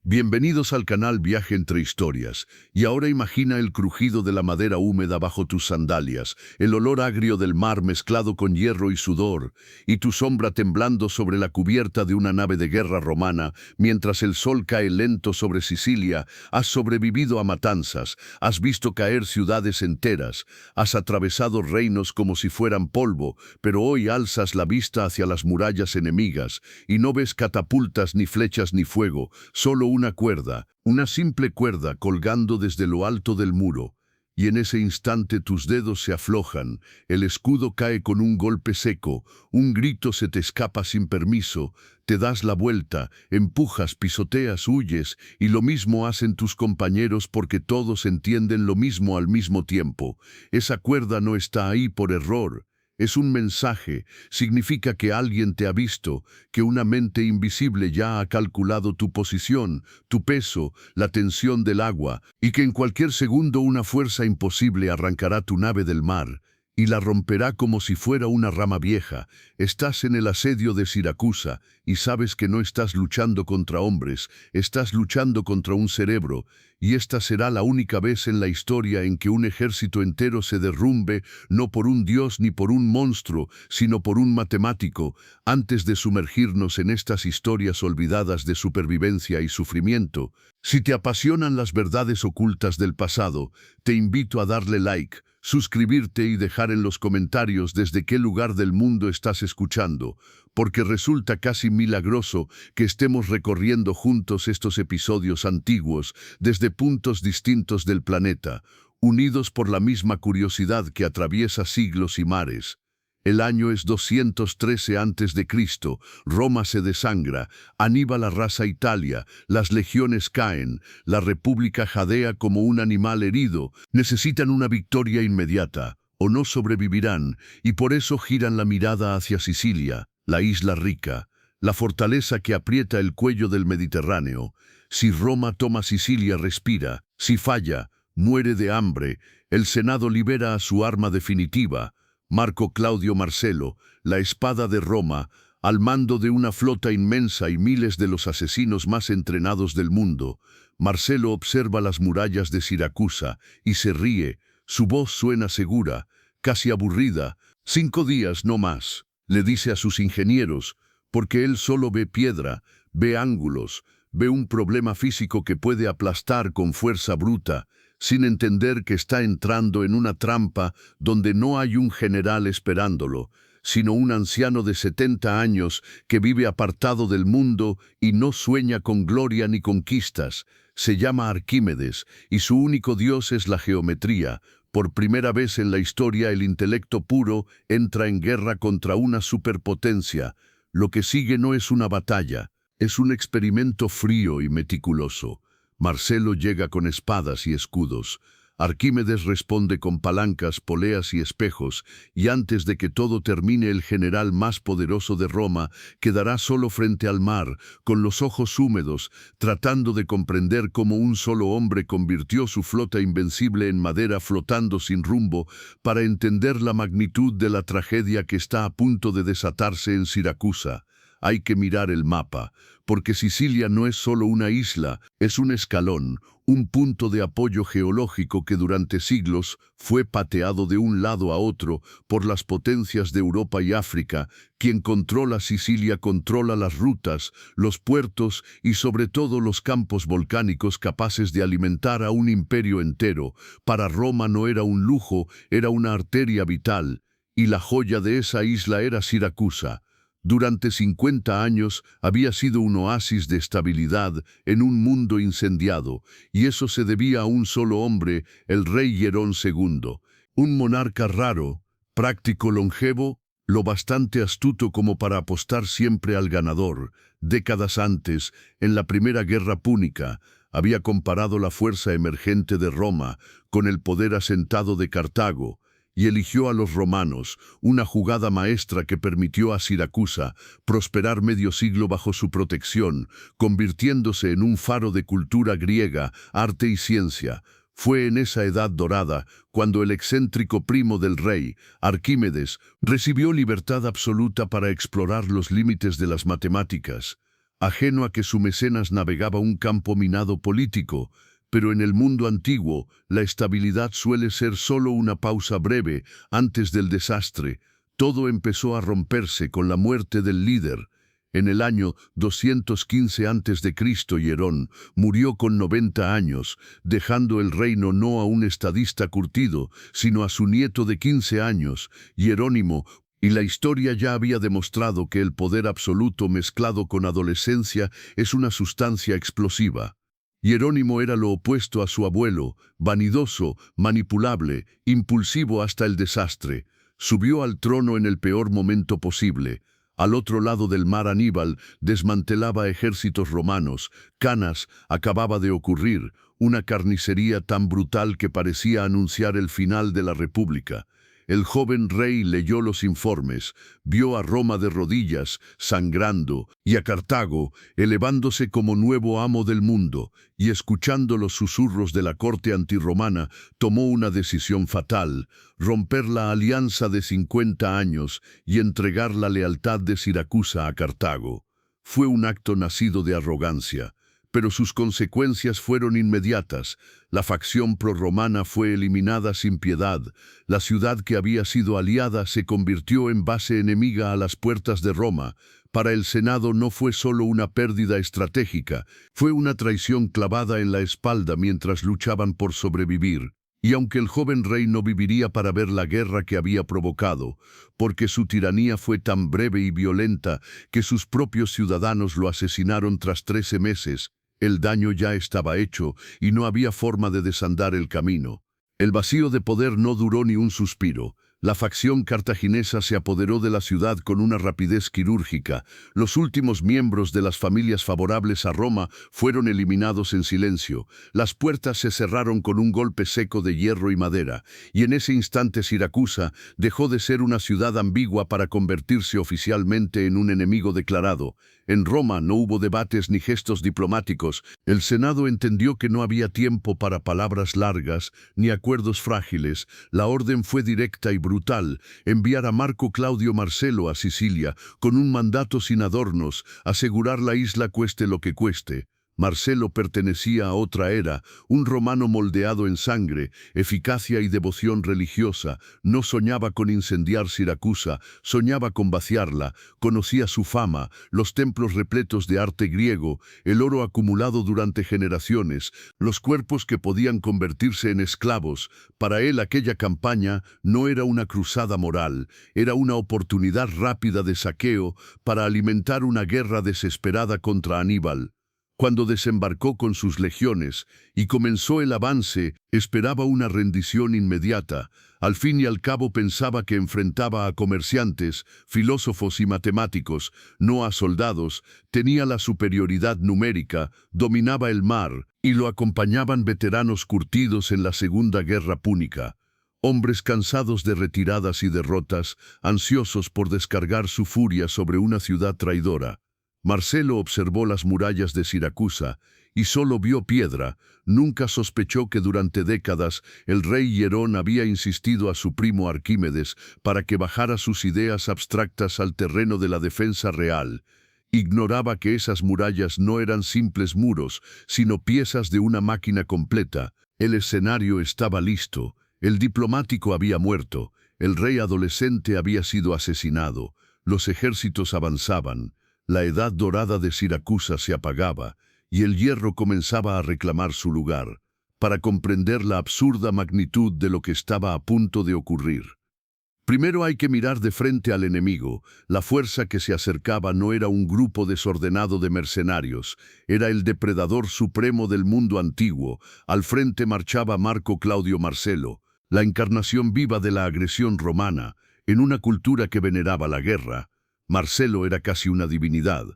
Bienvenidos al canal Viaje entre Historias, y ahora imagina el crujido de la madera húmeda bajo tus sandalias, el olor agrio del mar mezclado con hierro y sudor, y tu sombra temblando sobre la cubierta de una nave de guerra romana, mientras el sol cae lento sobre Sicilia. Has sobrevivido a matanzas, has visto caer ciudades enteras, has atravesado reinos como si fueran polvo, pero hoy alzas la vista hacia las murallas enemigas, y no ves catapultas ni flechas ni fuego, solo una cuerda, una simple cuerda colgando desde lo alto del muro, y en ese instante tus dedos se aflojan, el escudo cae con un golpe seco, un grito se te escapa sin permiso, te das la vuelta, empujas, pisoteas, huyes, y lo mismo hacen tus compañeros porque todos entienden lo mismo al mismo tiempo. Esa cuerda no está ahí por error. Es un mensaje, significa que alguien te ha visto, que una mente invisible ya ha calculado tu posición, tu peso, la tensión del agua, y que en cualquier segundo una fuerza imposible arrancará tu nave del mar y la romperá como si fuera una rama vieja. Estás en el asedio de Siracusa y sabes que no estás luchando contra hombres, estás luchando contra un cerebro, y esta será la única vez en la historia en que un ejército entero se derrumbe, no por un dios ni por un monstruo, sino por un matemático. Antes de sumergirnos en estas historias olvidadas de supervivencia y sufrimiento, si te apasionan las verdades ocultas del pasado, te invito a darle like, suscribirte y dejar en los comentarios desde qué lugar del mundo estás escuchando, porque resulta casi milagroso que estemos recorriendo juntos estos episodios antiguos desde puntos distintos del planeta, unidos por la misma curiosidad que atraviesa siglos y mares. El año es 213 a.C., Roma se desangra, Aníbal arrasa Italia, las legiones caen, la república jadea como un animal herido, necesitan una victoria inmediata, o no sobrevivirán, y por eso giran la mirada hacia Sicilia, la isla rica, la fortaleza que aprieta el cuello del Mediterráneo. Si Roma toma Sicilia, respira; si falla, muere de hambre. El Senado libera a su arma definitiva, Marco Claudio Marcelo, la espada de Roma, al mando de una flota inmensa y miles de los asesinos más entrenados del mundo. Marcelo observa las murallas de Siracusa y se ríe. Su voz suena segura, casi aburrida. 5 días, no más, le dice a sus ingenieros, porque él solo ve piedra, ve ángulos, ve un problema físico que puede aplastar con fuerza bruta, sin entender que está entrando en una trampa donde no hay un general esperándolo, sino un anciano de 70 años que vive apartado del mundo y no sueña con gloria ni conquistas. Se llama Arquímedes, y su único dios es la geometría. Por primera vez en la historia el intelecto puro entra en guerra contra una superpotencia. Lo que sigue no es una batalla, es un experimento frío y meticuloso. Marcelo llega con espadas y escudos. Arquímedes responde con palancas, poleas y espejos, y antes de que todo termine el general más poderoso de Roma quedará solo frente al mar, con los ojos húmedos, tratando de comprender cómo un solo hombre convirtió su flota invencible en madera flotando sin rumbo, para entender la magnitud de la tragedia que está a punto de desatarse en Siracusa. Hay que mirar el mapa, porque Sicilia no es solo una isla, es un escalón, un punto de apoyo geológico que durante siglos fue pateado de un lado a otro por las potencias de Europa y África. Quien controla Sicilia controla las rutas, los puertos y sobre todo los campos volcánicos capaces de alimentar a un imperio entero. Para Roma no era un lujo, era una arteria vital, y la joya de esa isla era Siracusa. Durante 50 años había sido un oasis de estabilidad en un mundo incendiado, y eso se debía a un solo hombre, el rey Hierón II, un monarca raro, práctico, longevo, lo bastante astuto como para apostar siempre al ganador. Décadas antes, en la Primera Guerra Púnica, había comparado la fuerza emergente de Roma con el poder asentado de Cartago, y eligió a los romanos, una jugada maestra que permitió a Siracusa prosperar medio siglo bajo su protección, convirtiéndose en un faro de cultura griega, arte y ciencia. Fue en esa edad dorada cuando el excéntrico primo del rey, Arquímedes, recibió libertad absoluta para explorar los límites de las matemáticas. ajeno a que su mecenas navegaba un campo minado político, pero en el mundo antiguo la estabilidad suele ser solo una pausa breve antes del desastre. Todo empezó a romperse con la muerte del líder. En el año 215 a.C., Hierón murió con 90 años, dejando el reino no a un estadista curtido, sino a su nieto de 15 años, Hierónimo, y la historia ya había demostrado que el poder absoluto mezclado con adolescencia es una sustancia explosiva. Hierónimo era lo opuesto a su abuelo, vanidoso, manipulable, impulsivo hasta el desastre. Subió al trono en el peor momento posible. Al otro lado del mar Aníbal desmantelaba ejércitos romanos. Canas acababa de ocurrir, una carnicería tan brutal que parecía anunciar el final de la República. El joven rey leyó los informes, vio a Roma de rodillas, sangrando, y a Cartago, elevándose como nuevo amo del mundo, y escuchando los susurros de la corte antirromana, tomó una decisión fatal: romper la alianza de 50 años y entregar la lealtad de Siracusa a Cartago. Fue un acto nacido de arrogancia, pero sus consecuencias fueron inmediatas. La facción prorromana fue eliminada sin piedad. La ciudad que había sido aliada se convirtió en base enemiga a las puertas de Roma. Para el Senado no fue solo una pérdida estratégica, fue una traición clavada en la espalda mientras luchaban por sobrevivir. Y aunque el joven rey no viviría para ver la guerra que había provocado, porque su tiranía fue tan breve y violenta que sus propios ciudadanos lo asesinaron tras 13 meses, el daño ya estaba hecho y no había forma de desandar el camino. El vacío de poder no duró ni un suspiro. La facción cartaginesa se apoderó de la ciudad con una rapidez quirúrgica. Los últimos miembros de las familias favorables a Roma fueron eliminados en silencio. Las puertas se cerraron con un golpe seco de hierro y madera, y en ese instante Siracusa dejó de ser una ciudad ambigua para convertirse oficialmente en un enemigo declarado. En Roma no hubo debates ni gestos diplomáticos. El Senado entendió que no había tiempo para palabras largas ni acuerdos frágiles. La orden fue directa y brutal: enviar a Marco Claudio Marcelo a Sicilia con un mandato sin adornos: asegurar la isla cueste lo que cueste. Marcelo pertenecía a otra era, un romano moldeado en sangre, eficacia y devoción religiosa. No soñaba con incendiar Siracusa, soñaba con vaciarla. Conocía su fama, los templos repletos de arte griego, el oro acumulado durante generaciones, los cuerpos que podían convertirse en esclavos. Para él aquella campaña no era una cruzada moral, era una oportunidad rápida de saqueo para alimentar una guerra desesperada contra Aníbal. Cuando desembarcó con sus legiones y comenzó el avance, esperaba una rendición inmediata. Al fin y al cabo pensaba que enfrentaba a comerciantes, filósofos y matemáticos, no a soldados. Tenía la superioridad numérica, dominaba el mar, y lo acompañaban veteranos curtidos en la Segunda Guerra Púnica. Hombres cansados de retiradas y derrotas, ansiosos por descargar su furia sobre una ciudad traidora. Marcelo observó las murallas de Siracusa y solo vio piedra. Nunca sospechó que durante décadas el rey Hierón había insistido a su primo Arquímedes para que bajara sus ideas abstractas al terreno de la defensa real. Ignoraba que esas murallas no eran simples muros, sino piezas de una máquina completa. El escenario estaba listo. El diplomático había muerto. El rey adolescente había sido asesinado. Los ejércitos avanzaban. La edad dorada de Siracusa se apagaba y el hierro comenzaba a reclamar su lugar. Para comprender la absurda magnitud de lo que estaba a punto de ocurrir, primero hay que mirar de frente al enemigo. La fuerza que se acercaba no era un grupo desordenado de mercenarios, era el depredador supremo del mundo antiguo. Al frente marchaba Marco Claudio Marcelo, la encarnación viva de la agresión romana, en una cultura que veneraba la guerra. Marcelo era casi una divinidad.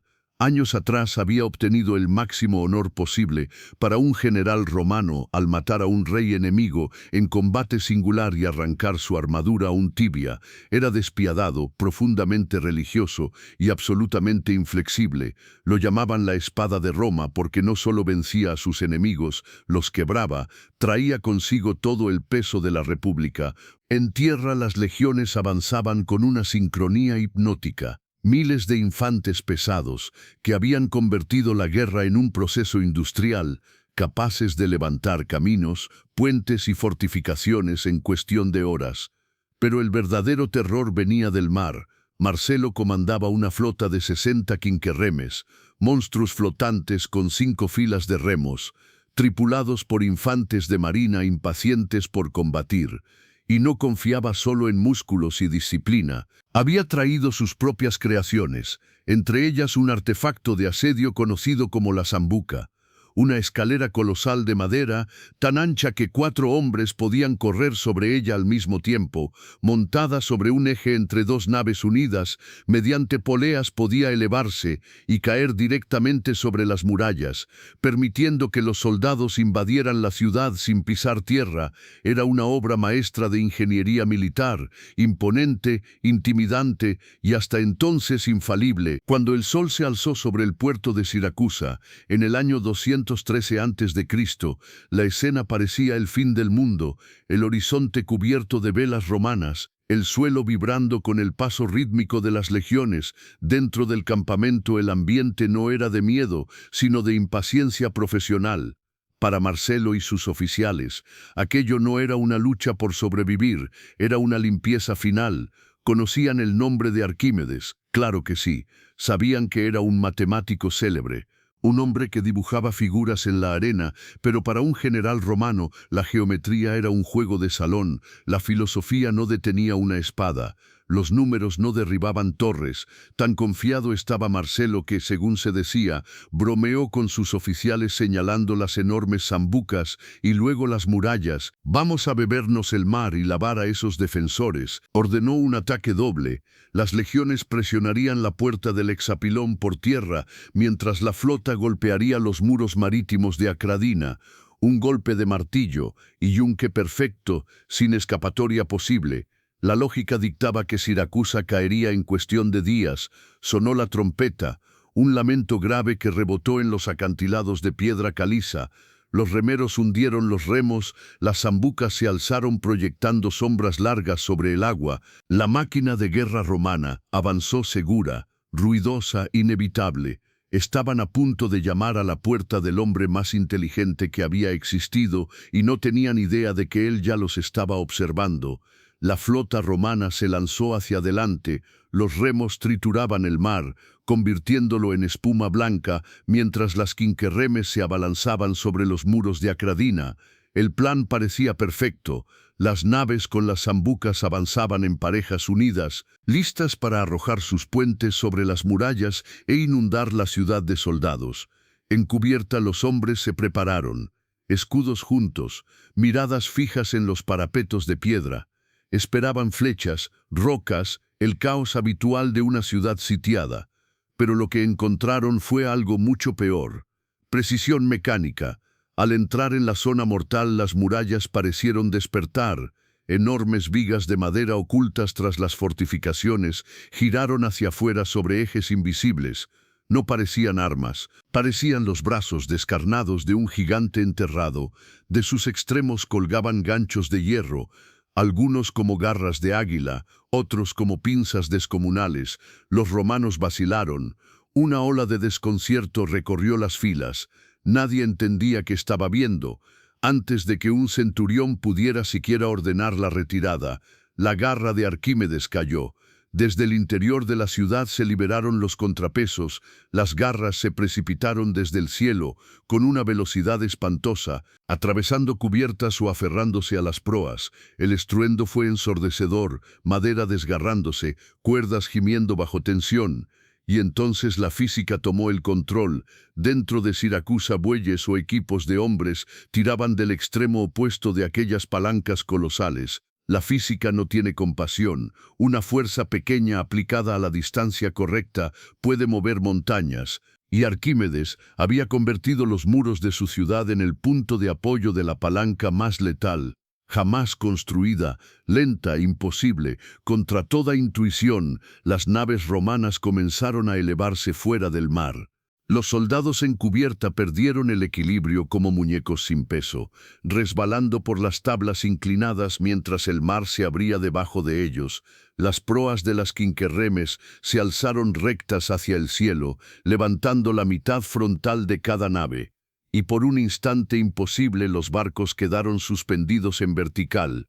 Años atrás había obtenido el máximo honor posible para un general romano al matar a un rey enemigo en combate singular y arrancar su armadura a un tibia. Era despiadado, profundamente religioso y absolutamente inflexible. Lo llamaban la espada de Roma porque no solo vencía a sus enemigos, los quebraba, traía consigo todo el peso de la República. En tierra las legiones avanzaban con una sincronía hipnótica. Miles de infantes pesados que habían convertido la guerra en un proceso industrial, capaces de levantar caminos, puentes y fortificaciones en cuestión de horas. Pero el verdadero terror venía del mar. Marcelo comandaba una flota de 60 quinquerremes, monstruos flotantes con 5 filas de remos, tripulados por infantes de marina impacientes por combatir, y no confiaba solo en músculos y disciplina. Había traído sus propias creaciones, entre ellas un artefacto de asedio conocido como la sambuca, una escalera colosal de madera, tan ancha que 4 hombres podían correr sobre ella al mismo tiempo, montada sobre un eje entre 2 naves unidas, mediante poleas podía elevarse y caer directamente sobre las murallas, permitiendo que los soldados invadieran la ciudad sin pisar tierra. Era una obra maestra de ingeniería militar, imponente, intimidante y hasta entonces infalible. Cuando el sol se alzó sobre el puerto de Siracusa, en el año 213 a.C., la escena parecía el fin del mundo, el horizonte cubierto de velas romanas, el suelo vibrando con el paso rítmico de las legiones. Dentro del campamento el ambiente no era de miedo, sino de impaciencia profesional. Para Marcelo y sus oficiales, aquello no era una lucha por sobrevivir, era una limpieza final. ¿Conocían el nombre de Arquímedes? Claro que sí. Sabían que era un matemático célebre, un hombre que dibujaba figuras en la arena, pero para un general romano la geometría era un juego de salón, la filosofía no detenía una espada, los números no derribaban torres. Tan confiado estaba Marcelo que, según se decía, bromeó con sus oficiales señalando las enormes sambucas y luego las murallas. «Vamos a bebernos el mar y lavar a esos defensores», ordenó un ataque doble. Las legiones presionarían la puerta del Hexapilón por tierra, mientras la flota golpearía los muros marítimos de Acradina. Un golpe de martillo y yunque perfecto, sin escapatoria posible. La lógica dictaba que Siracusa caería en cuestión de días. Sonó la trompeta, un lamento grave que rebotó en los acantilados de piedra caliza. Los remeros hundieron los remos, las sambucas se alzaron proyectando sombras largas sobre el agua. La máquina de guerra romana avanzó segura, ruidosa, inevitable. Estaban a punto de llamar a la puerta del hombre más inteligente que había existido y no tenían idea de que él ya los estaba observando. La flota romana se lanzó hacia adelante, los remos trituraban el mar, convirtiéndolo en espuma blanca, mientras las quinquerremes se abalanzaban sobre los muros de Acradina. El plan parecía perfecto. Las naves con las sambucas avanzaban en parejas unidas, listas para arrojar sus puentes sobre las murallas e inundar la ciudad de soldados. En cubierta los hombres se prepararon, escudos juntos, miradas fijas en los parapetos de piedra. Esperaban flechas, rocas, el caos habitual de una ciudad sitiada. Pero lo que encontraron fue algo mucho peor. Precisión mecánica. Al entrar en la zona mortal, las murallas parecieron despertar. Enormes vigas de madera ocultas tras las fortificaciones giraron hacia afuera sobre ejes invisibles. No parecían armas, parecían los brazos descarnados de un gigante enterrado. De sus extremos colgaban ganchos de hierro, algunos como garras de águila, otros como pinzas descomunales. Los romanos vacilaron. Una ola de desconcierto recorrió las filas. Nadie entendía qué estaba viendo. Antes de que un centurión pudiera siquiera ordenar la retirada, la garra de Arquímedes cayó. Desde el interior de la ciudad se liberaron los contrapesos, las garras se precipitaron desde el cielo con una velocidad espantosa, atravesando cubiertas o aferrándose a las proas. El estruendo fue ensordecedor, madera desgarrándose, cuerdas gimiendo bajo tensión. Y entonces la física tomó el control. Dentro de Siracusa bueyes o equipos de hombres tiraban del extremo opuesto de aquellas palancas colosales. La física no tiene compasión. Una fuerza pequeña aplicada a la distancia correcta puede mover montañas. Y Arquímedes había convertido los muros de su ciudad en el punto de apoyo de la palanca más letal, jamás construida, lenta, imposible. Contra toda intuición, las naves romanas comenzaron a elevarse fuera del mar. Los soldados en cubierta perdieron el equilibrio como muñecos sin peso, resbalando por las tablas inclinadas mientras el mar se abría debajo de ellos. Las proas de las quinquerremes se alzaron rectas hacia el cielo, levantando la mitad frontal de cada nave. Y por un instante imposible los barcos quedaron suspendidos en vertical,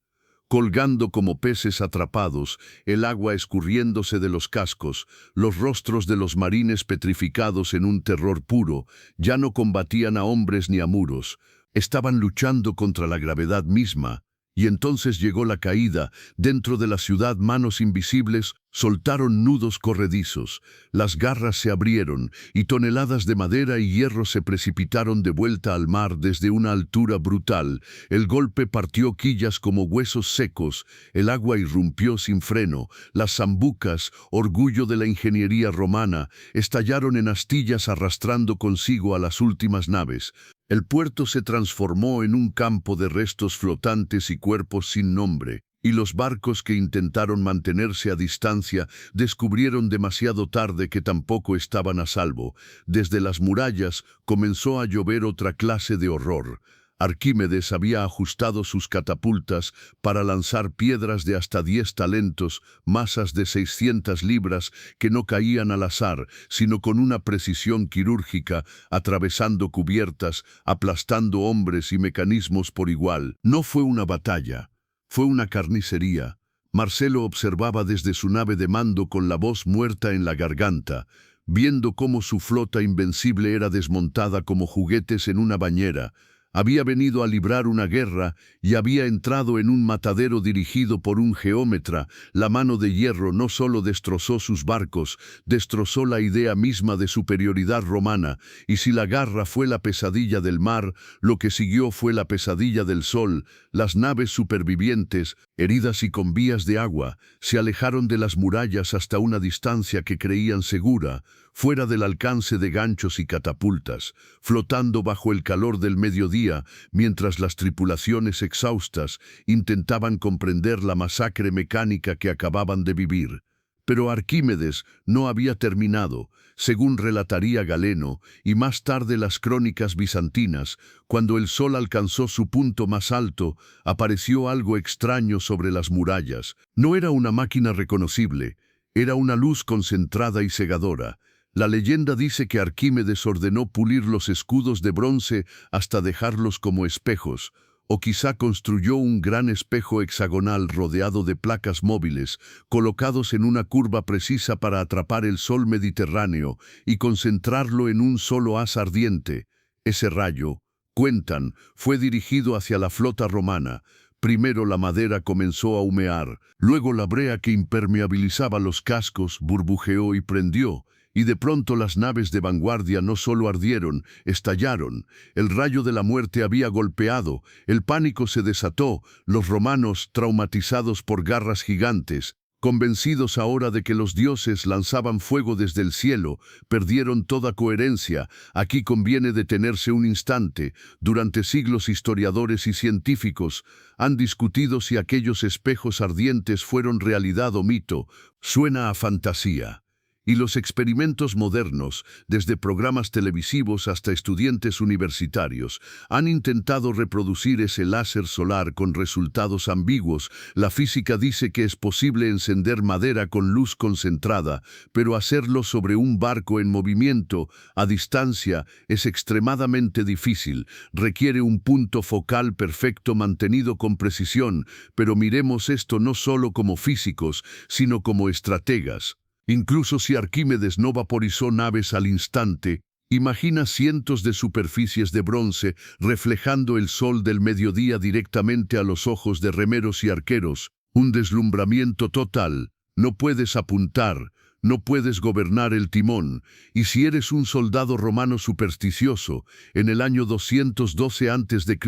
colgando como peces atrapados, el agua escurriéndose de los cascos, los rostros de los marines petrificados en un terror puro, ya no combatían a hombres ni a muros, estaban luchando contra la gravedad misma. Y entonces llegó la caída. Dentro de la ciudad manos invisibles soltaron nudos corredizos, las garras se abrieron y toneladas de madera y hierro se precipitaron de vuelta al mar desde una altura brutal. El golpe partió quillas como huesos secos, el agua irrumpió sin freno, las zambucas, orgullo de la ingeniería romana, estallaron en astillas arrastrando consigo a las últimas naves. El puerto se transformó en un campo de restos flotantes y cuerpos sin nombre, y los barcos que intentaron mantenerse a distancia descubrieron demasiado tarde que tampoco estaban a salvo. Desde las murallas comenzó a llover otra clase de horror. Arquímedes había ajustado sus catapultas para lanzar piedras de hasta 10 talentos, masas de 600 libras que no caían al azar, sino con una precisión quirúrgica, atravesando cubiertas, aplastando hombres y mecanismos por igual. No fue una batalla, fue una carnicería. Marcelo observaba desde su nave de mando con la voz muerta en la garganta, viendo cómo su flota invencible era desmontada como juguetes en una bañera. Había venido a librar una guerra y había entrado en un matadero dirigido por un geómetra. La mano de hierro no solo destrozó sus barcos, destrozó la idea misma de superioridad romana, y si la garra fue la pesadilla del mar, lo que siguió fue la pesadilla del sol. Las naves supervivientes, heridas y con vías de agua, se alejaron de las murallas hasta una distancia que creían segura, fuera del alcance de ganchos y catapultas, flotando bajo el calor del mediodía, mientras las tripulaciones exhaustas intentaban comprender la masacre mecánica que acababan de vivir. Pero Arquímedes no había terminado, según relataría Galeno, y más tarde las crónicas bizantinas. Cuando el sol alcanzó su punto más alto, apareció algo extraño sobre las murallas. No era una máquina reconocible, era una luz concentrada y cegadora. La leyenda dice que Arquímedes ordenó pulir los escudos de bronce hasta dejarlos como espejos, o quizá construyó un gran espejo hexagonal rodeado de placas móviles, colocados en una curva precisa para atrapar el sol mediterráneo y concentrarlo en un solo haz ardiente. Ese rayo, cuentan, fue dirigido hacia la flota romana. Primero la madera comenzó a humear, luego la brea que impermeabilizaba los cascos burbujeó y prendió. Y de pronto las naves de vanguardia no solo ardieron, estallaron. El rayo de la muerte había golpeado, el pánico se desató, los romanos, traumatizados por garras gigantes, convencidos ahora de que los dioses lanzaban fuego desde el cielo, perdieron toda coherencia. Aquí conviene detenerse un instante. Durante siglos historiadores y científicos han discutido si aquellos espejos ardientes fueron realidad o mito. Suena a fantasía. Y los experimentos modernos, desde programas televisivos hasta estudiantes universitarios, han intentado reproducir ese láser solar con resultados ambiguos. La física dice que es posible encender madera con luz concentrada, pero hacerlo sobre un barco en movimiento, a distancia, es extremadamente difícil. Requiere un punto focal perfecto mantenido con precisión, pero miremos esto no solo como físicos, sino como estrategas. Incluso si Arquímedes no vaporizó naves al instante, imagina cientos de superficies de bronce reflejando el sol del mediodía directamente a los ojos de remeros y arqueros. Un deslumbramiento total. No puedes apuntar, no puedes gobernar el timón. Y si eres un soldado romano supersticioso, en el año 212 a.C.,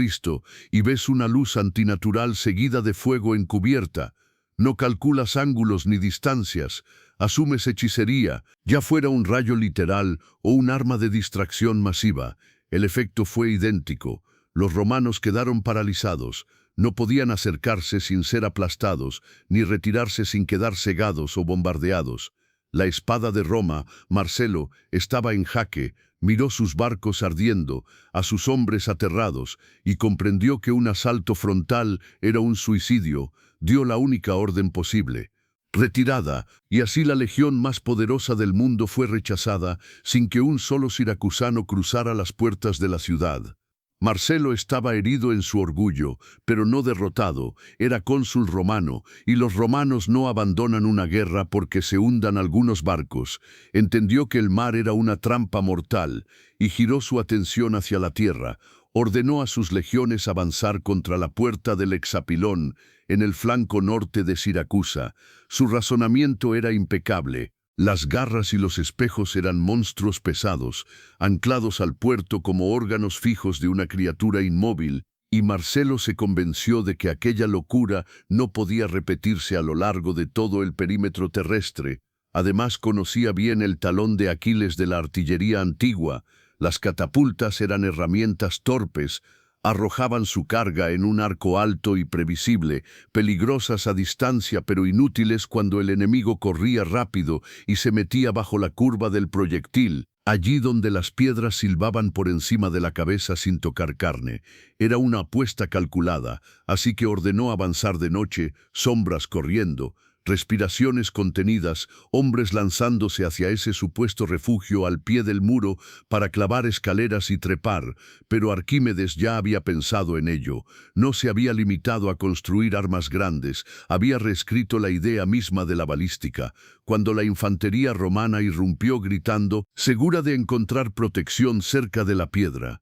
y ves una luz antinatural seguida de fuego encubierta, no calculas ángulos ni distancias, asumes hechicería, ya fuera un rayo literal o un arma de distracción masiva. El efecto fue idéntico. Los romanos quedaron paralizados. No podían acercarse sin ser aplastados, ni retirarse sin quedar cegados o bombardeados. La espada de Roma, Marcelo, estaba en jaque, Miró sus barcos ardiendo, a sus hombres aterrados, y comprendió que un asalto frontal era un suicidio. Dio la única orden posible: retirada, y así la legión más poderosa del mundo fue rechazada, sin que un solo siracusano cruzara las puertas de la ciudad. Marcelo estaba herido en su orgullo, pero no derrotado. Era cónsul romano, y los romanos no abandonan una guerra porque se hundan algunos barcos. Entendió que el mar era una trampa mortal, y giró su atención hacia la tierra. Ordenó a sus legiones avanzar contra la puerta del Hexapilón, en el flanco norte de Siracusa. Su razonamiento era impecable. Las garras y los espejos eran monstruos pesados, anclados al puerto como órganos fijos de una criatura inmóvil, y Marcelo se convenció de que aquella locura no podía repetirse a lo largo de todo el perímetro terrestre. Además conocía bien el talón de Aquiles de la artillería antigua. Las catapultas eran herramientas torpes, arrojaban su carga en un arco alto y previsible, peligrosas a distancia pero inútiles cuando el enemigo corría rápido y se metía bajo la curva del proyectil, allí donde las piedras silbaban por encima de la cabeza sin tocar carne. Era una apuesta calculada, así que ordenó avanzar de noche, sombras corriendo, respiraciones contenidas, hombres lanzándose hacia ese supuesto refugio al pie del muro para clavar escaleras y trepar, pero Arquímedes ya había pensado en ello. No se había limitado a construir armas grandes, había reescrito la idea misma de la balística. Cuando la infantería romana irrumpió gritando, segura de encontrar protección cerca de la piedra,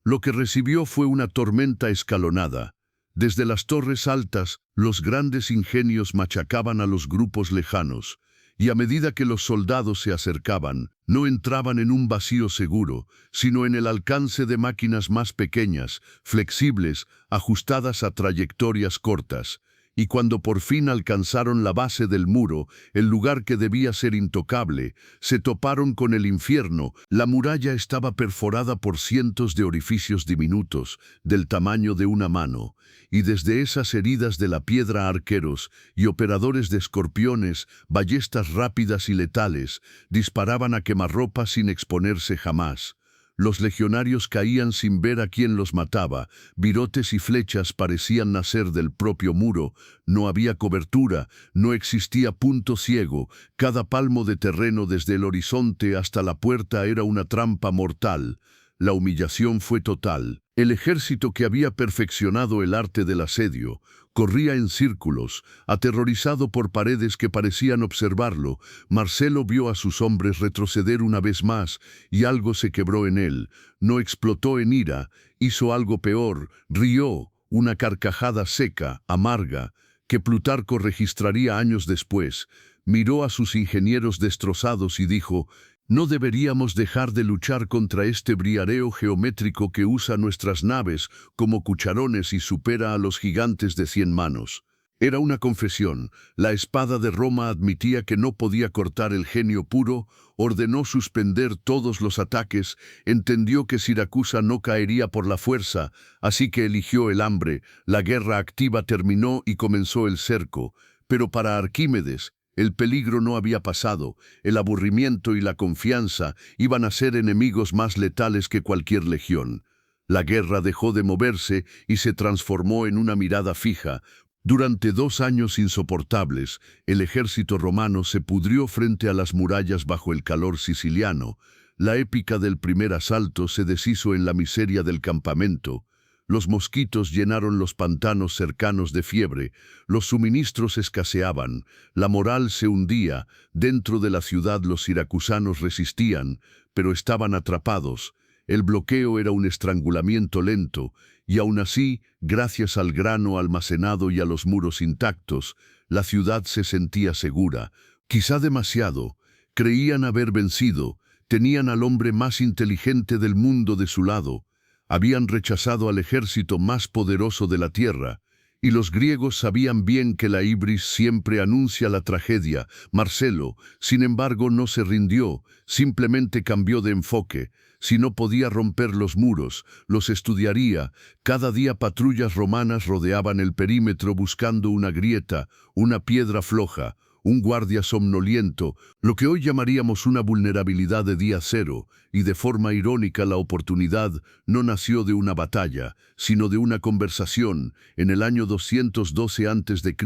lo que recibió fue una tormenta escalonada. Desde las torres altas, los grandes ingenios machacaban a los grupos lejanos, y a medida que los soldados se acercaban, no entraban en un vacío seguro, sino en el alcance de máquinas más pequeñas, flexibles, ajustadas a trayectorias cortas. Y cuando por fin alcanzaron la base del muro, el lugar que debía ser intocable, se toparon con el infierno. La muralla estaba perforada por cientos de orificios diminutos, del tamaño de una mano, y desde esas heridas de la piedra arqueros y operadores de escorpiones, ballestas rápidas y letales, disparaban a quemarropa sin exponerse jamás. Los legionarios caían sin ver a quién los mataba, virotes y flechas parecían nacer del propio muro, no había cobertura, no existía punto ciego, cada palmo de terreno desde el horizonte hasta la puerta era una trampa mortal. La humillación fue total. El ejército que había perfeccionado el arte del asedio corría en círculos, aterrorizado por paredes que parecían observarlo. Marcelo vio a sus hombres retroceder una vez más, y algo se quebró en él. No explotó en ira, hizo algo peor, rió, una carcajada seca, amarga, que Plutarco registraría años después. Miró a sus ingenieros destrozados y dijo: «No deberíamos dejar de luchar contra este briareo geométrico que usa nuestras naves como cucharones y supera a los gigantes de 100 manos». Era una confesión. La espada de Roma admitía que no podía cortar el genio puro, ordenó suspender todos los ataques, entendió que Siracusa no caería por la fuerza, así que eligió el hambre. La guerra activa terminó y comenzó el cerco. Pero para Arquímedes, el peligro no había pasado. El aburrimiento y la confianza iban a ser enemigos más letales que cualquier legión. La guerra dejó de moverse y se transformó en una mirada fija. Durante 2 años insoportables, el ejército romano se pudrió frente a las murallas bajo el calor siciliano. La épica del primer asalto se deshizo en la miseria del campamento. Los mosquitos llenaron los pantanos cercanos de fiebre, los suministros escaseaban, la moral se hundía. Dentro de la ciudad los siracusanos resistían, pero estaban atrapados. El bloqueo era un estrangulamiento lento, y aún así, gracias al grano almacenado y a los muros intactos, la ciudad se sentía segura. Quizá demasiado. Creían haber vencido, tenían al hombre más inteligente del mundo de su lado. Habían rechazado al ejército más poderoso de la tierra, y los griegos sabían bien que la ibris siempre anuncia la tragedia. Marcelo, sin embargo, no se rindió, simplemente cambió de enfoque. Si no podía romper los muros, los estudiaría. Cada día patrullas romanas rodeaban el perímetro buscando una grieta, una piedra floja, un guardia somnoliento, lo que hoy llamaríamos una vulnerabilidad de día cero, y de forma irónica la oportunidad no nació de una batalla, sino de una conversación. En el año 212 a.C.,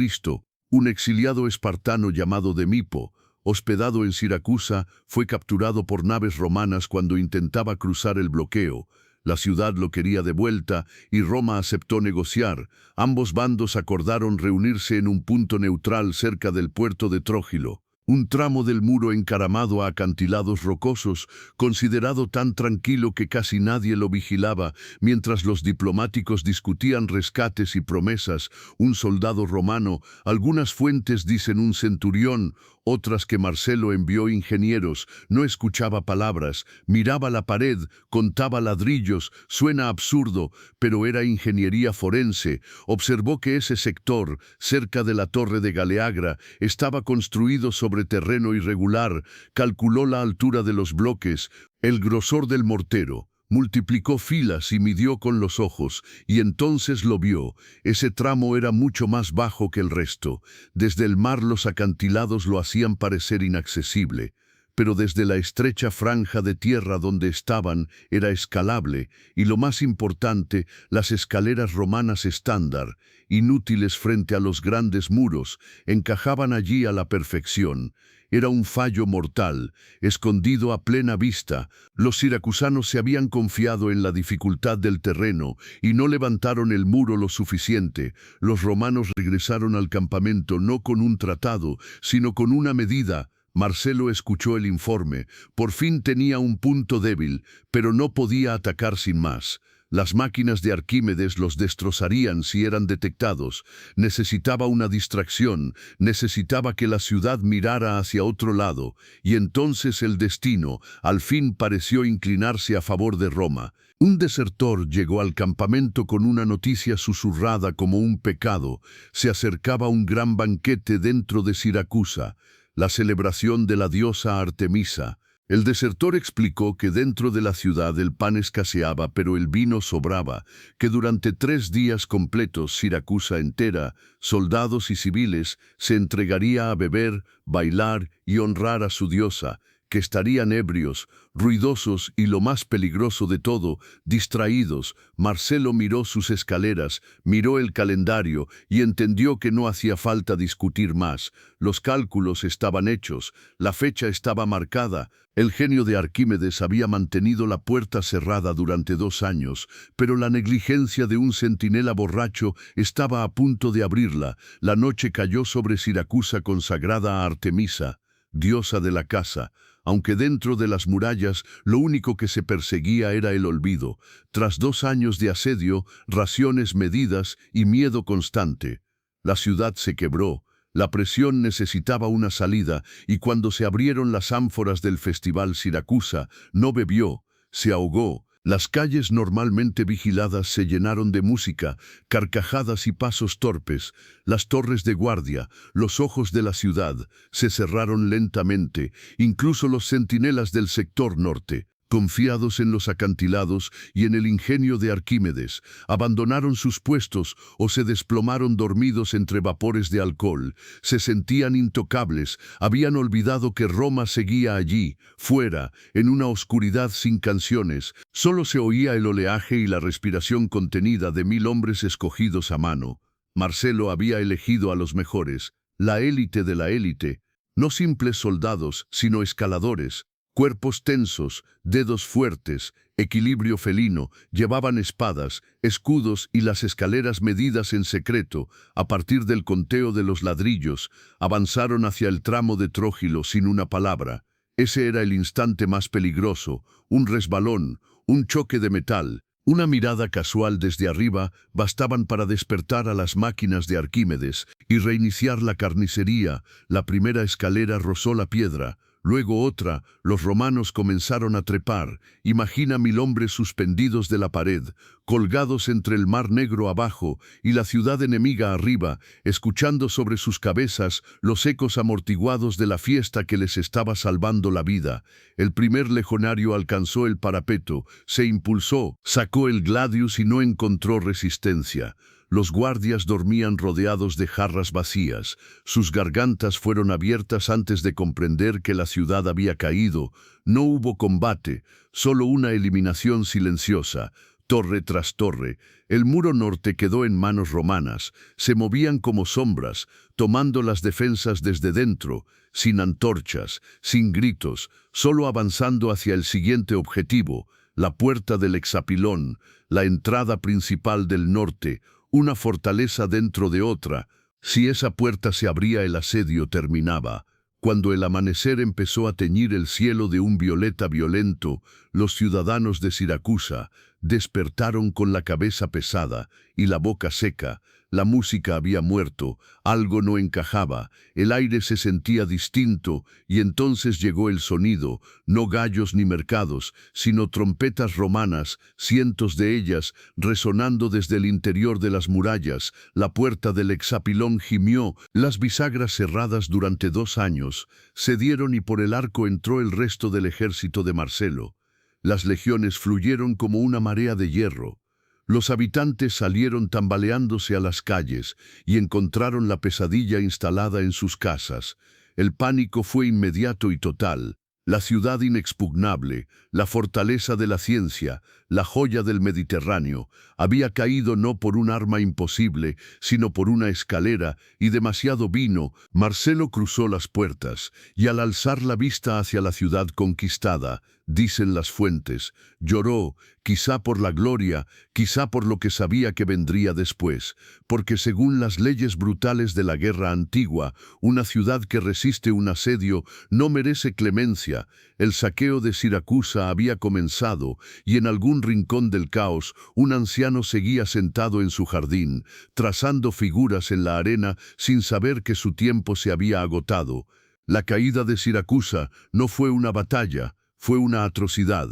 un exiliado espartano llamado Demipo, hospedado en Siracusa, fue capturado por naves romanas cuando intentaba cruzar el bloqueo. La ciudad lo quería de vuelta y Roma aceptó negociar. Ambos bandos acordaron reunirse en un punto neutral cerca del puerto de Trógilo, un tramo del muro encaramado a acantilados rocosos, considerado tan tranquilo que casi nadie lo vigilaba, mientras los diplomáticos discutían rescates y promesas. Un soldado romano, algunas fuentes dicen un centurión, otras que Marcelo envió ingenieros, no escuchaba palabras, miraba la pared, contaba ladrillos. Suena absurdo, pero era ingeniería forense. Observó que ese sector, cerca de la torre de Galeagra, estaba construido sobre terreno irregular, calculó la altura de los bloques, el grosor del mortero. Multiplicó filas y midió con los ojos, y entonces lo vio. Ese tramo era mucho más bajo que el resto. Desde el mar los acantilados lo hacían parecer inaccesible, pero desde la estrecha franja de tierra donde estaban era escalable, y lo más importante, las escaleras romanas estándar, inútiles frente a los grandes muros, encajaban allí a la perfección. Era un fallo mortal, escondido a plena vista. Los siracusanos se habían confiado en la dificultad del terreno y no levantaron el muro lo suficiente. Los romanos regresaron al campamento no con un tratado, sino con una medida. Marcelo escuchó el informe. Por fin tenía un punto débil, pero no podía atacar sin más. Las máquinas de Arquímedes los destrozarían si eran detectados. Necesitaba una distracción, necesitaba que la ciudad mirara hacia otro lado, y entonces el destino al fin pareció inclinarse a favor de Roma. Un desertor llegó al campamento con una noticia susurrada como un pecado. Se acercaba un gran banquete dentro de Siracusa, la celebración de la diosa Artemisa. El desertor explicó que dentro de la ciudad el pan escaseaba, pero el vino sobraba, que durante 3 días completos Siracusa entera, soldados y civiles, se entregaría a beber, bailar y honrar a su diosa, que estarían ebrios, ruidosos y, lo más peligroso de todo, distraídos. Marcelo miró sus escaleras, miró el calendario y entendió que no hacía falta discutir más. Los cálculos estaban hechos, la fecha estaba marcada. El genio de Arquímedes había mantenido la puerta cerrada durante 2 años, pero la negligencia de un centinela borracho estaba a punto de abrirla. La noche cayó sobre Siracusa consagrada a Artemisa, diosa de la caza. Aunque dentro de las murallas lo único que se perseguía era el olvido. Tras 2 años de asedio, raciones medidas y miedo constante, la ciudad se quebró. La presión necesitaba una salida, y cuando se abrieron las ánforas del Festival Siracusa, no bebió, se ahogó. Las calles normalmente vigiladas se llenaron de música, carcajadas y pasos torpes. Las torres de guardia, los ojos de la ciudad, se cerraron lentamente, incluso los centinelas del sector norte, confiados en los acantilados y en el ingenio de Arquímedes, abandonaron sus puestos o se desplomaron dormidos entre vapores de alcohol. Se sentían intocables, habían olvidado que Roma seguía allí, fuera, en una oscuridad sin canciones. Solo se oía el oleaje y la respiración contenida de 1000 hombres escogidos a mano. Marcelo había elegido a los mejores, la élite de la élite, no simples soldados, sino escaladores. Cuerpos tensos, dedos fuertes, equilibrio felino, llevaban espadas, escudos y las escaleras medidas en secreto. A partir del conteo de los ladrillos, avanzaron hacia el tramo de Trógilo sin una palabra. Ese era el instante más peligroso, un resbalón, un choque de metal. Una mirada casual desde arriba bastaban para despertar a las máquinas de Arquímedes y reiniciar la carnicería. La primera escalera rozó la piedra, luego otra. Los romanos comenzaron a trepar. Imagina 1000 hombres suspendidos de la pared, colgados entre el mar Negro abajo y la ciudad enemiga arriba, escuchando sobre sus cabezas los ecos amortiguados de la fiesta que les estaba salvando la vida. El primer legionario alcanzó el parapeto, se impulsó, sacó el gladius y no encontró resistencia. Los guardias dormían rodeados de jarras vacías. Sus gargantas fueron abiertas antes de comprender que la ciudad había caído. No hubo combate, solo una eliminación silenciosa. Torre tras torre, el muro norte quedó en manos romanas. Se movían como sombras, tomando las defensas desde dentro, sin antorchas, sin gritos, solo avanzando hacia el siguiente objetivo, la puerta del Hexapilón, la entrada principal del norte, una fortaleza dentro de otra. Si esa puerta se abría, el asedio terminaba. Cuando el amanecer empezó a teñir el cielo de un violeta violento, los ciudadanos de Siracusa despertaron con la cabeza pesada y la boca seca. La música había muerto, algo no encajaba, el aire se sentía distinto, y entonces llegó el sonido, no gallos ni mercados, sino trompetas romanas, cientos de ellas, resonando desde el interior de las murallas. La puerta del Hexapilón gimió, las bisagras cerradas durante 2 años cedieron y por el arco entró el resto del ejército de Marcelo. Las legiones fluyeron como una marea de hierro. Los habitantes salieron tambaleándose a las calles y encontraron la pesadilla instalada en sus casas. El pánico fue inmediato y total. La ciudad inexpugnable, la fortaleza de la ciencia, la joya del Mediterráneo, había caído no por un arma imposible, sino por una escalera y demasiado vino. Marcelo cruzó las puertas y al alzar la vista hacia la ciudad conquistada, dicen las fuentes, lloró, quizá por la gloria, quizá por lo que sabía que vendría después, porque según las leyes brutales de la guerra antigua, una ciudad que resiste un asedio no merece clemencia. El saqueo de Siracusa había comenzado y en algún rincón del caos un anciano seguía sentado en su jardín, trazando figuras en la arena sin saber que su tiempo se había agotado. La caída de Siracusa no fue una batalla, fue una atrocidad.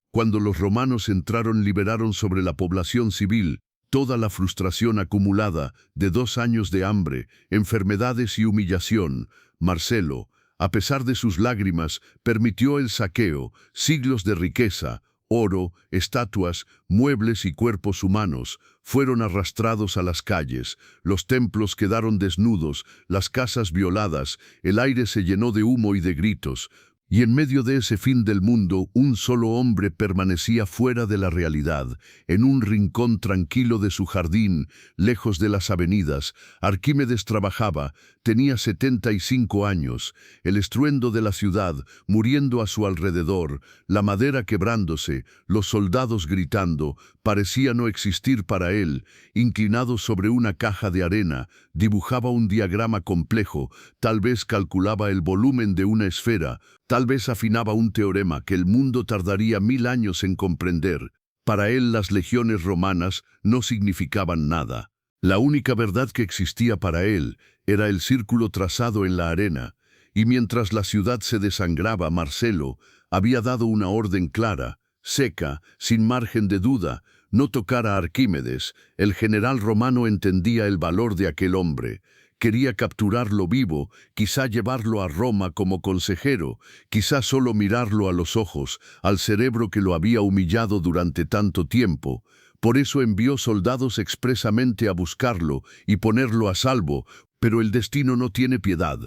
Cuando los romanos entraron, liberaron sobre la población civil toda la frustración acumulada de 2 años de hambre, enfermedades y humillación. Marcelo, a pesar de sus lágrimas, permitió el saqueo, siglos de riqueza, oro, estatuas, muebles y cuerpos humanos fueron arrastrados a las calles, los templos quedaron desnudos, las casas violadas, el aire se llenó de humo y de gritos. Y en medio de ese fin del mundo, un solo hombre permanecía fuera de la realidad, en un rincón tranquilo de su jardín, lejos de las avenidas. Arquímedes trabajaba, tenía 75 años, el estruendo de la ciudad muriendo a su alrededor, la madera quebrándose, los soldados gritando, parecía no existir para él. Inclinado sobre una caja de arena, dibujaba un diagrama complejo, tal vez calculaba el volumen de una esfera, tal vez afinaba un teorema que el mundo tardaría 1000 años en comprender. Para él las legiones romanas no significaban nada. La única verdad que existía para él era el círculo trazado en la arena, y mientras la ciudad se desangraba, Marcelo había dado una orden clara, seca, sin margen de duda: no tocar a Arquímedes. El general romano entendía el valor de aquel hombre. Quería capturarlo vivo, quizá llevarlo a Roma como consejero, quizá solo mirarlo a los ojos, al cerebro que lo había humillado durante tanto tiempo. Por eso envió soldados expresamente a buscarlo y ponerlo a salvo, pero el destino no tiene piedad.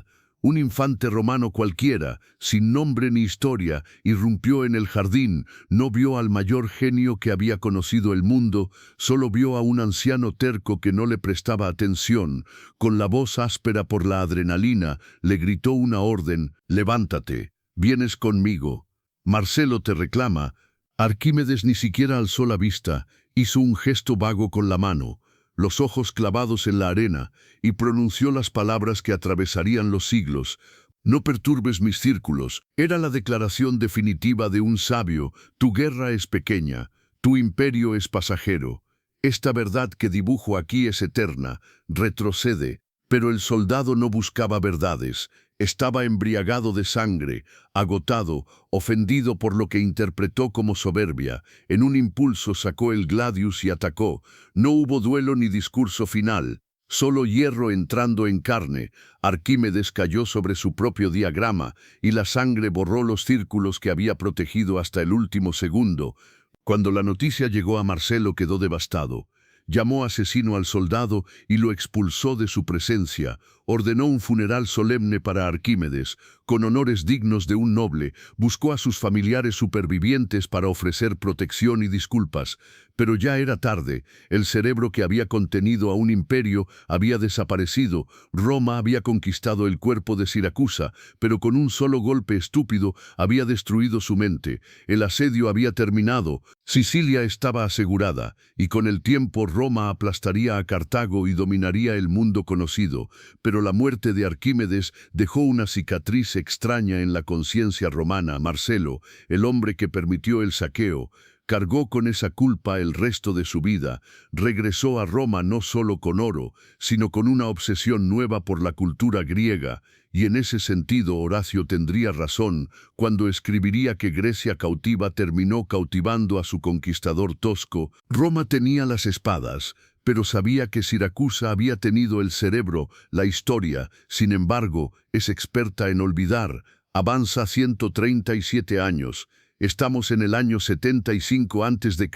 Un infante romano cualquiera, sin nombre ni historia, irrumpió en el jardín. No vio al mayor genio que había conocido el mundo, solo vio a un anciano terco que no le prestaba atención. Con la voz áspera por la adrenalina, le gritó una orden: «Levántate, vienes conmigo. Marcelo te reclama». Arquímedes ni siquiera alzó la vista, hizo un gesto vago con la mano, los ojos clavados en la arena, y pronunció las palabras que atravesarían los siglos: «No perturbes mis círculos». Era la declaración definitiva de un sabio: tu guerra es pequeña, tu imperio es pasajero. Esta verdad que dibujo aquí es eterna, retrocede. Pero el soldado no buscaba verdades. Estaba embriagado de sangre, agotado, ofendido por lo que interpretó como soberbia. En un impulso sacó el gladius y atacó. No hubo duelo ni discurso final, solo hierro entrando en carne. Arquímedes cayó sobre su propio diagrama y la sangre borró los círculos que había protegido hasta el último segundo. Cuando la noticia llegó a Marcelo, quedó devastado. llamó asesino al soldado y lo expulsó de su presencia. Ordenó un funeral solemne para Arquímedes, con honores dignos de un noble. Buscó a sus familiares supervivientes para ofrecer protección y disculpas. Pero ya era tarde. El cerebro que había contenido a un imperio había desaparecido. Roma había conquistado el cuerpo de Siracusa, pero con un solo golpe estúpido había destruido su mente. El asedio había terminado. Sicilia estaba asegurada, y con el tiempo Roma aplastaría a Cartago y dominaría el mundo conocido. Pero la muerte de Arquímedes dejó una cicatriz extraña en la conciencia romana. Marcelo, el hombre que permitió el saqueo, cargó con esa culpa el resto de su vida. Regresó a Roma no solo con oro, sino con una obsesión nueva por la cultura griega, y en ese sentido Horacio tendría razón cuando escribiría que Grecia cautiva terminó cautivando a su conquistador tosco. Roma tenía las espadas, pero sabía que Siracusa había tenido el cerebro, la historia. Sin embargo, es experta en olvidar. Avanza 137 años. Estamos en el año 75 a.C.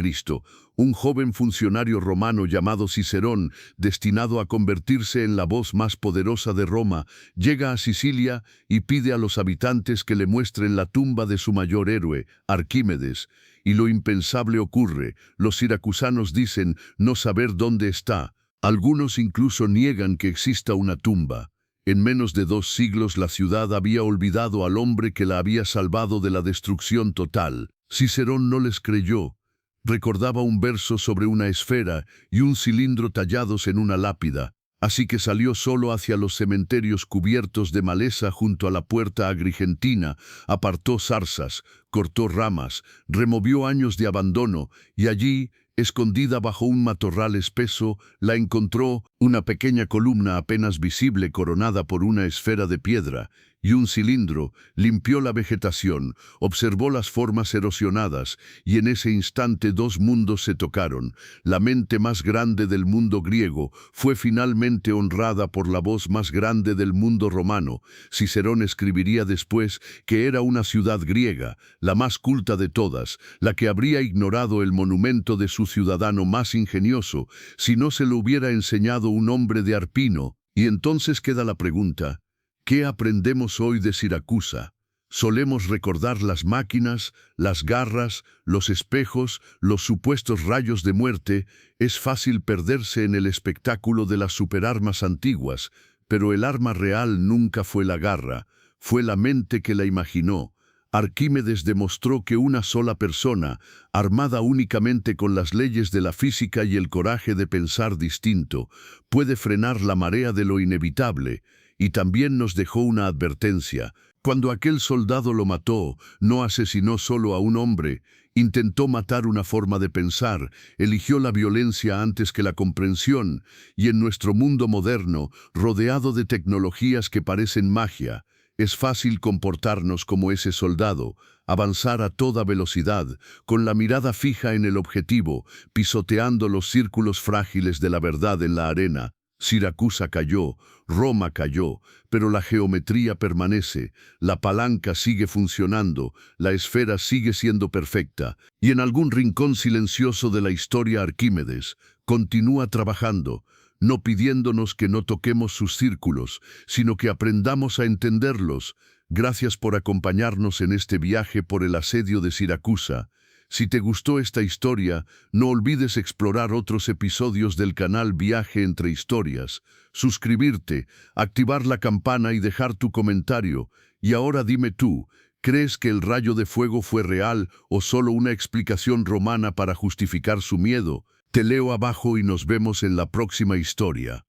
Un joven funcionario romano llamado Cicerón, destinado a convertirse en la voz más poderosa de Roma, llega a Sicilia y pide a los habitantes que le muestren la tumba de su mayor héroe, Arquímedes. Y lo impensable ocurre. Los siracusanos dicen no saber dónde está. Algunos incluso niegan que exista una tumba. En menos de 2 siglos la ciudad había olvidado al hombre que la había salvado de la destrucción total. Cicerón no les creyó. Recordaba un verso sobre una esfera y un cilindro tallados en una lápida. Así que salió solo hacia los cementerios cubiertos de maleza junto a la puerta agrigentina, apartó zarzas, cortó ramas, removió años de abandono, y allí, escondida bajo un matorral espeso, la encontró una pequeña columna apenas visible coronada por una esfera de piedra y un cilindro. Limpió la vegetación, observó las formas erosionadas, y en ese instante 2 mundos se tocaron. La mente más grande del mundo griego fue finalmente honrada por la voz más grande del mundo romano. Cicerón escribiría después que era una ciudad griega, la más culta de todas, la que habría ignorado el monumento de su ciudadano más ingenioso si no se lo hubiera enseñado un hombre de Arpino. Y entonces queda la pregunta: ¿qué aprendemos hoy de Siracusa? Solemos recordar las máquinas, las garras, los espejos, los supuestos rayos de muerte. Es fácil perderse en el espectáculo de las superarmas antiguas, pero el arma real nunca fue la garra, fue la mente que la imaginó. Arquímedes demostró que una sola persona, armada únicamente con las leyes de la física y el coraje de pensar distinto, puede frenar la marea de lo inevitable. Y también nos dejó una advertencia. Cuando aquel soldado lo mató, no asesinó solo a un hombre, intentó matar una forma de pensar, eligió la violencia antes que la comprensión. Y en nuestro mundo moderno, rodeado de tecnologías que parecen magia, es fácil comportarnos como ese soldado, avanzar a toda velocidad, con la mirada fija en el objetivo, pisoteando los círculos frágiles de la verdad en la arena. Siracusa cayó, Roma cayó, pero la geometría permanece, la palanca sigue funcionando, la esfera sigue siendo perfecta, y en algún rincón silencioso de la historia Arquímedes continúa trabajando, no pidiéndonos que no toquemos sus círculos, sino que aprendamos a entenderlos. Gracias por acompañarnos en este viaje por el asedio de Siracusa. Si te gustó esta historia, no olvides explorar otros episodios del canal Viaje entre Historias, suscribirte, activar la campana y dejar tu comentario. Y ahora dime tú, ¿crees que el rayo de fuego fue real o solo una explicación romana para justificar su miedo? Te leo abajo y nos vemos en la próxima historia.